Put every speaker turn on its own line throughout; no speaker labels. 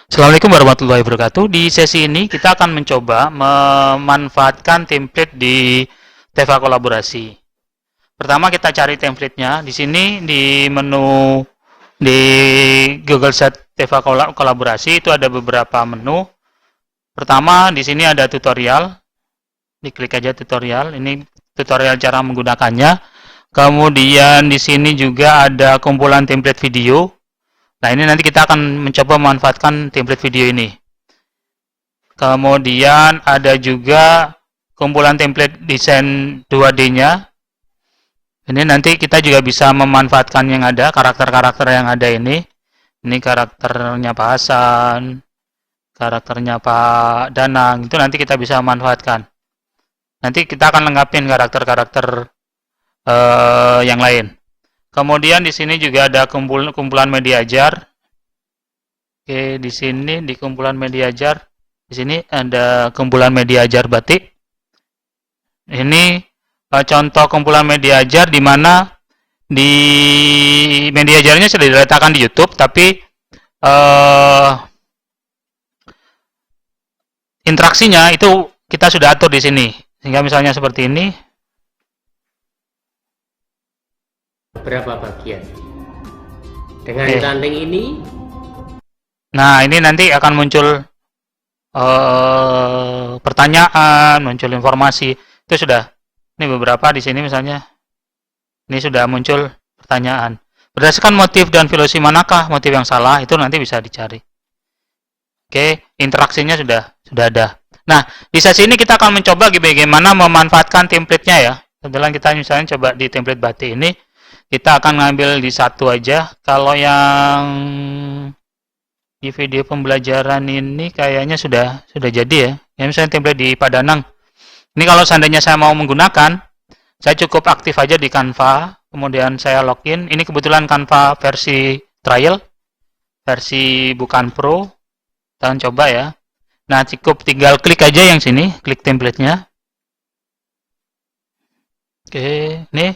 Assalamualaikum warahmatullahi wabarakatuh. Di sesi ini kita akan mencoba memanfaatkan template di Teva Kolaborasi. Pertama kita cari template-nya. Di sini di menu di Google Set Teva Kolaborasi itu ada beberapa menu. Pertama di sini ada tutorial. Diklik aja tutorial. Ini tutorial cara menggunakannya. Kemudian di sini juga ada kumpulan template video. Nah, ini nanti kita akan mencoba memanfaatkan template video ini. Kemudian ada juga kumpulan template desain 2D-nya. Ini nanti kita juga bisa memanfaatkan yang ada, karakter-karakter yang ada ini. Ini karakternya Pak Hasan, karakternya Pak Danang, itu nanti kita bisa memanfaatkan. Nanti kita akan lengkapin karakter-karakter yang lain. Kemudian di sini juga ada kumpulan media ajar. Oke, di sini di kumpulan media ajar, di sini ada kumpulan media ajar batik. Ini contoh kumpulan media ajar di mana di media ajarnya sudah diletakkan di YouTube, tapi interaksinya itu kita sudah atur di sini. Sehingga misalnya seperti ini.
Berapa bagian dengan ranting ini.
Nah, ini nanti akan muncul pertanyaan, muncul informasi. Itu sudah. Ini beberapa di sini misalnya. Ini sudah muncul pertanyaan. Berdasarkan motif dan filosofi manakah motif yang salah, itu nanti bisa dicari. Oke, interaksinya sudah ada. Nah, di sesi ini kita akan mencoba bagaimana memanfaatkan template-nya ya. Setelah kita misalnya coba di template batik ini, kita akan ngambil di satu aja. Kalau yang di video pembelajaran ini kayaknya sudah jadi ya. Ya misalnya template di Pak Danang. Ini kalau seandainya saya mau menggunakan, saya cukup aktif aja di Canva, kemudian saya login. Ini kebetulan Canva versi trial, versi bukan pro. Kita coba ya. Nah, cukup tinggal klik aja yang sini, klik template-nya. Oke, nih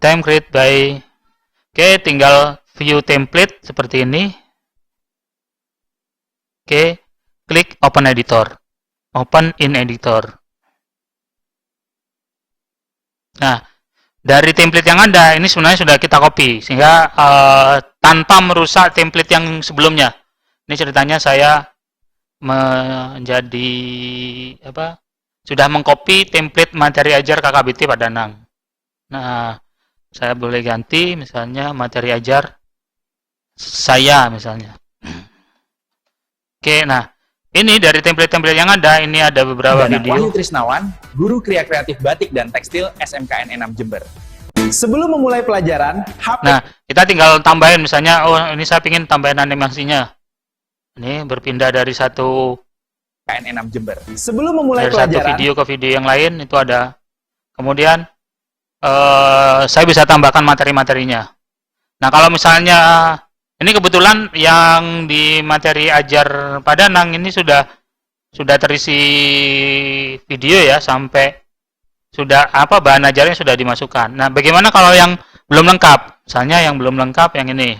time create by. Oke, tinggal view template seperti ini. Oke, klik open editor. Open in editor. Nah, dari template yang ada ini sebenarnya sudah kita copy sehingga tanpa merusak template yang sebelumnya. Ini ceritanya saya menjadi sudah mengcopy template materi ajar KKBT Pak Danang. Nah, saya boleh ganti misalnya materi ajar saya misalnya. Oke, nah ini dari template-template yang ada, ini ada beberapa video.
Wahyu Trisnawan, Guru Kriya Kreatif Batik dan Tekstil SMKN Enam Jember. Sebelum memulai pelajaran,
Nah, kita tinggal tambahin misalnya, oh ini saya ingin tambahin animasinya. Ini berpindah dari satu
SMKN Enam Jember. Sebelum memulai
dari
pelajaran,
satu video ke video yang lain itu ada. Kemudian saya bisa tambahkan materi-materinya. Nah, kalau misalnya ini kebetulan yang di materi ajar Pak Danang ini sudah terisi video ya, sampai sudah bahan ajarnya sudah dimasukkan. Nah, bagaimana kalau yang belum lengkap? Misalnya yang belum lengkap yang ini.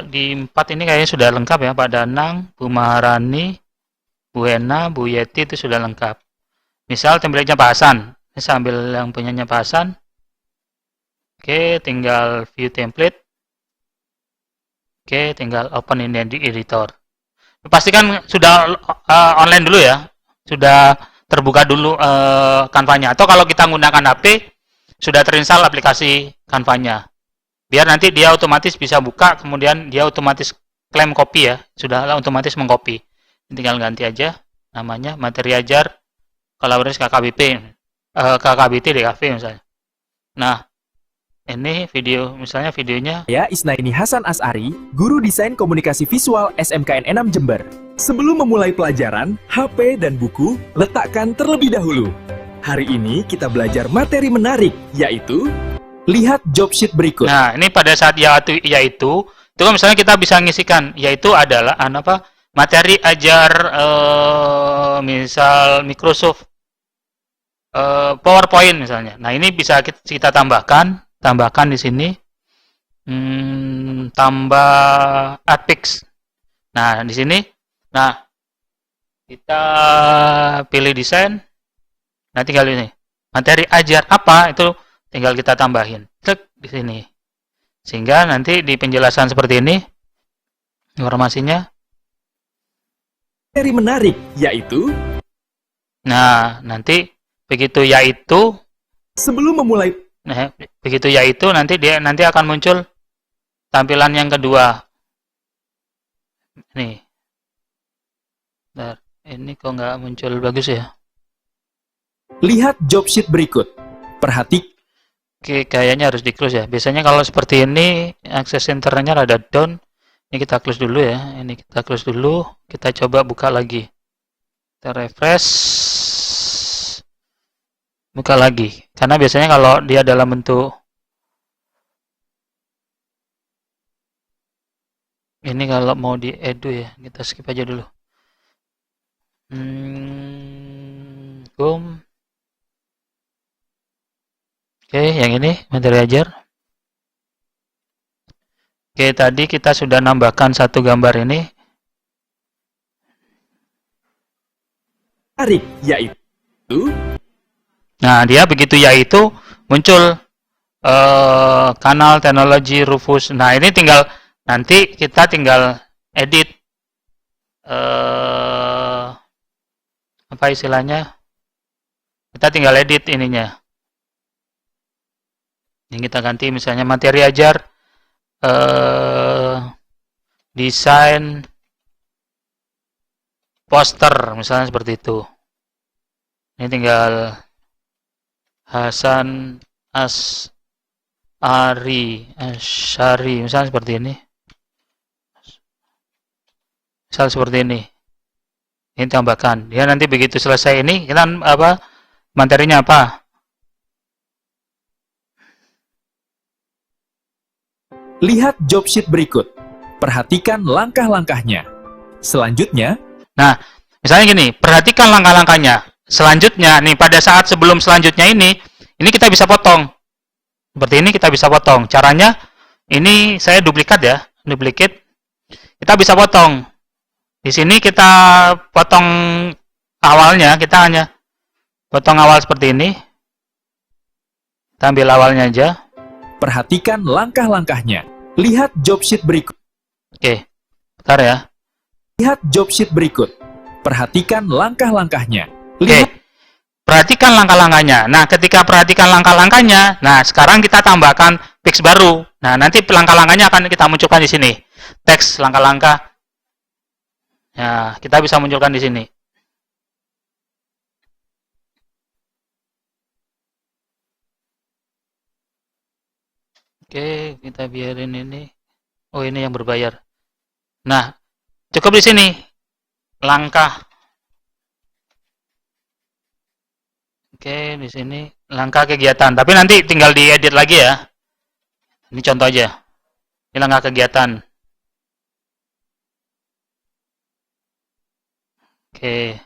Di 4 ini kayaknya sudah lengkap ya, Pak Danang, Bu Maharani, Bu Hena, Bu Yeti itu sudah lengkap. Misal template-nya Pak Hasan. Ini saya ambil yang punyanya Pak Hasan. Oke, tinggal view template. Oke, tinggal open in editor. Pastikan sudah online dulu ya. Sudah terbuka dulu Canva-nya. Atau kalau kita menggunakan HP, sudah terinstall aplikasi Canva-nya. Biar nanti dia otomatis bisa buka, kemudian dia otomatis klaim copy ya. Sudah otomatis mengcopy. Tinggal ganti aja namanya, materi ajar kolaborasi KKBT DKV misalnya. Nah, ini video, misalnya videonya.
saya Isnaini Hasan Asari, Guru Desain Komunikasi Visual SMKN Enam Jember. Sebelum memulai pelajaran, HP dan buku letakkan terlebih dahulu. Hari ini kita belajar materi menarik, yaitu lihat job sheet berikut.
Nah, ini pada saat yaitu itu kan misalnya kita bisa ngisikan, yaitu adalah materi ajar misal Microsoft PowerPoint misalnya. Nah, ini bisa kita tambahkan di sini. tambah adfix. Nah, di sini, nah kita pilih desain. Nah, tinggal ini materi ajar apa itu tinggal kita tambahin. Klik di sini. Sehingga nanti di penjelasan seperti ini informasinya.
Materi menarik yaitu
Nah, nanti begitu yaitu,
sebelum memulai
nah, begitu yaitu nanti nanti akan muncul tampilan yang kedua. Nih. Bentar, ini kok nggak muncul bagus ya?
lihat job sheet berikut. Perhatikan
Oke, kayaknya harus di close ya. Biasanya kalau seperti ini akses internetnya rada down. Ini kita close dulu ya. Ini kita close dulu. Kita coba buka lagi. Kita refresh. Buka lagi. Karena biasanya kalau dia dalam bentuk ini, kalau mau di edu ya, kita skip aja dulu. Boom. Oke, yang ini materi ajar. Oke, tadi kita sudah nambahkan satu gambar ini.
menarik yaitu
Nah, dia begitu yaitu muncul kanal teknologi Rufus. Nah, ini tinggal nanti kita tinggal edit apa istilahnya? Kita tinggal edit ininya. Ini kita ganti misalnya materi ajar desain poster misalnya seperti itu. Ini tinggal Hasan Asyari misalnya seperti ini. Misal seperti ini. Ini tambahkan. Dia nanti begitu selesai ini kita apa materinya apa?
lihat job sheet berikut. Perhatikan langkah-langkahnya. Selanjutnya,
Nah, misalnya gini, perhatikan langkah-langkahnya. Selanjutnya, nih pada saat sebelum selanjutnya ini kita bisa potong. Seperti ini kita bisa potong. Caranya, ini saya duplikat ya, duplikat. Kita bisa potong. Di sini kita potong awalnya, kita hanya potong awal seperti ini. Kita ambil awalnya aja.
perhatikan langkah-langkahnya. Lihat job sheet berikut.
Oke, bentar ya.
Lihat job sheet berikut. Perhatikan langkah-langkahnya.
Oke,
Lihat
perhatikan langkah-langkahnya. Nah, ketika perhatikan langkah-langkahnya, nah sekarang kita tambahkan teks baru. Nah, nanti langkah-langkahnya akan kita munculkan di sini. Teks langkah-langkah. Nah, kita bisa munculkan di sini. Oke, kita biarin ini. Oh, ini yang berbayar. Nah, cukup di sini. Langkah. Oke, di sini langkah kegiatan. Tapi nanti tinggal diedit lagi ya. Ini contoh aja. Ini langkah kegiatan. Oke.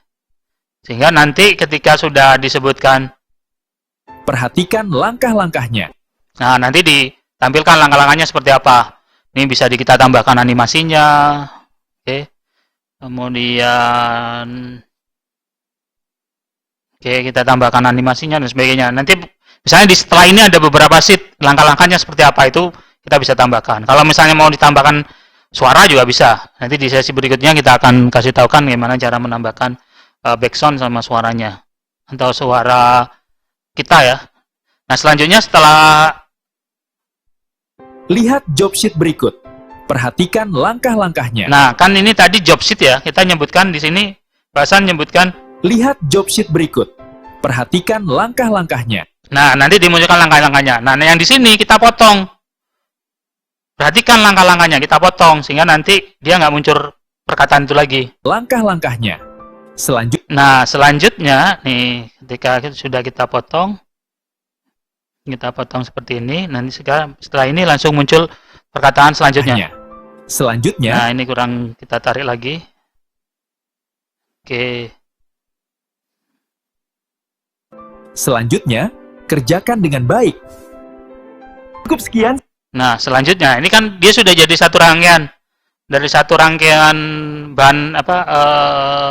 Sehingga nanti ketika sudah disebutkan,
perhatikan langkah-langkahnya.
nah nanti ditampilkan langkah-langkahnya seperti apa. Ini bisa kita tambahkan animasinya. Oke. Kemudian kita tambahkan animasinya dan sebagainya. Nanti misalnya setelah ini ada beberapa sheet, langkah-langkahnya seperti apa itu kita bisa tambahkan. Kalau misalnya mau ditambahkan suara juga bisa. Nanti di sesi berikutnya kita akan kasih tahukan gimana cara menambahkan background sama suaranya atau suara kita ya. Nah, selanjutnya setelah
Lihat job sheet berikut. Perhatikan langkah-langkahnya.
nah, kan ini tadi job sheet ya. Kita nyebutkan di sini bahasan nyebutkan.
Lihat job sheet berikut. Perhatikan langkah-langkahnya.
Nah, nanti dimunculkan langkah-langkahnya. Nah, yang di sini kita potong. Perhatikan langkah-langkahnya, kita potong sehingga nanti dia nggak muncul perkataan itu lagi.
Langkah-langkahnya.
Nah, selanjutnya nih ketika sudah kita potong seperti ini. Nanti setelah ini langsung muncul perkataan selanjutnya.
Selanjutnya,
Nah, ini kurang kita tarik lagi. Oke.
selanjutnya, kerjakan dengan baik. Cukup sekian.
Nah, selanjutnya ini kan dia sudah jadi satu rangkaian dari satu rangkaian bahan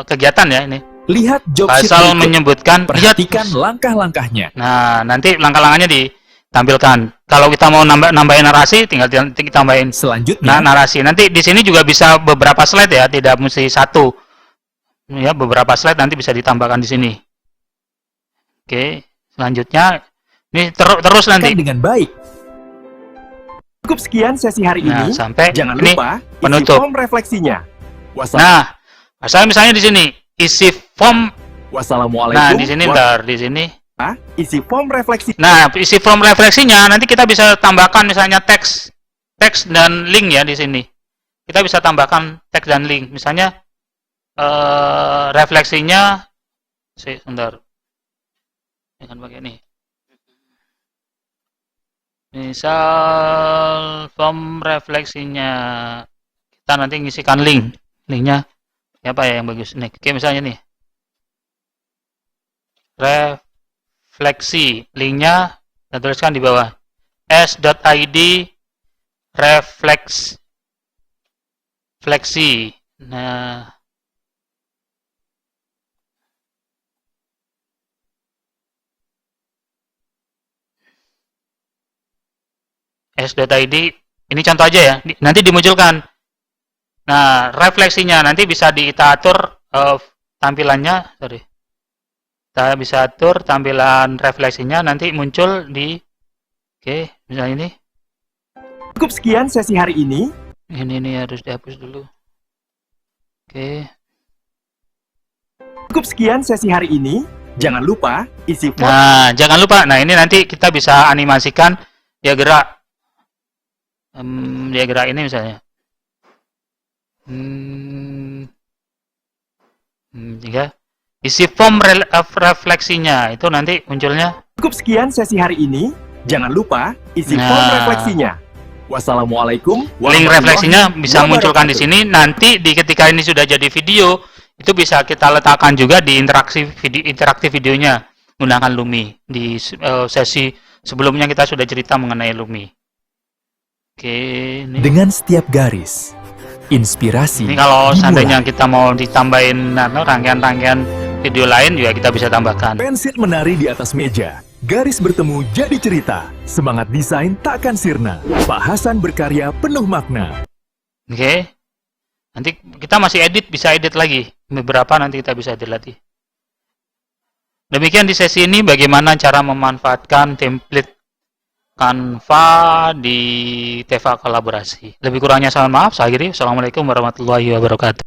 kegiatan ya ini.
Lihat job sheet
Pasal
berikut.
menyebutkan
Perhatikan langkah-langkahnya.
Nah, nanti langkah-langkahnya ditampilkan. Kalau kita mau nambahin narasi, tinggal tambahin
Selanjutnya,
narasi. Nanti di sini juga bisa beberapa slide ya, tidak mesti satu. Ya, beberapa slide nanti bisa ditambahkan di sini. Oke, selanjutnya ini terus
kan
nanti.
dengan baik. Cukup sekian sesi hari
Nah,
ini.
sampai
Jangan
ini
lupa isi
penutup.
form refleksinya.
Nah, misalnya di sini isi form.
Wassalamualaikum.
Nah, di sini di sini.
Isi form refleksi.
Nah, isi form refleksinya nanti kita bisa tambahkan misalnya teks dan link ya di sini. Kita bisa tambahkan teks dan link. Misalnya refleksinya sebentar. Jangan pakai ini. Misal form refleksinya kita nanti ngisikan linknya apa ya yang bagus nih. Oke, misalnya nih refleksi, linknya kita tuliskan di bawah s.id refleksi. Nah, s.id ini contoh aja ya, nanti dimunculkan. Nah, refleksinya nanti bisa kita atur tampilannya, kita bisa atur tampilan refleksinya nanti muncul di misalnya ini.
Cukup sekian sesi hari ini.
Ini harus dihapus dulu.
Cukup sekian sesi hari ini. Jangan lupa isi form.
Nah, jangan lupa. Nah, ini nanti kita bisa animasikan dia gerak. Dia gerak ini misalnya. Ya. Isi form refleksinya itu nanti munculnya.
Cukup sekian sesi hari ini. Jangan lupa isi form refleksinya. Wassalamualaikum.
Link refleksinya bisa munculkan di sini. Nanti ketika ini sudah jadi video, itu bisa kita letakkan juga di interaktif videonya menggunakan Lumi. Di sesi sebelumnya kita sudah cerita mengenai Lumi. Ini.
Dengan setiap garis, inspirasi.
Ini kalau seandainya kita mau ditambahin rangkaian-rangkaian video lain juga kita bisa tambahkan.
Pensil menari di atas meja. Garis bertemu jadi cerita. Semangat desain takkan sirna. Pak Hasan berkarya penuh makna.
Nanti kita masih bisa edit lagi. Beberapa nanti kita bisa edit lagi. Demikian di sesi ini bagaimana cara memanfaatkan template Canva di Teva Kolaborasi. Lebih kurangnya saya mohon maaf. Saya akhiri. Assalamualaikum warahmatullahi wabarakatuh.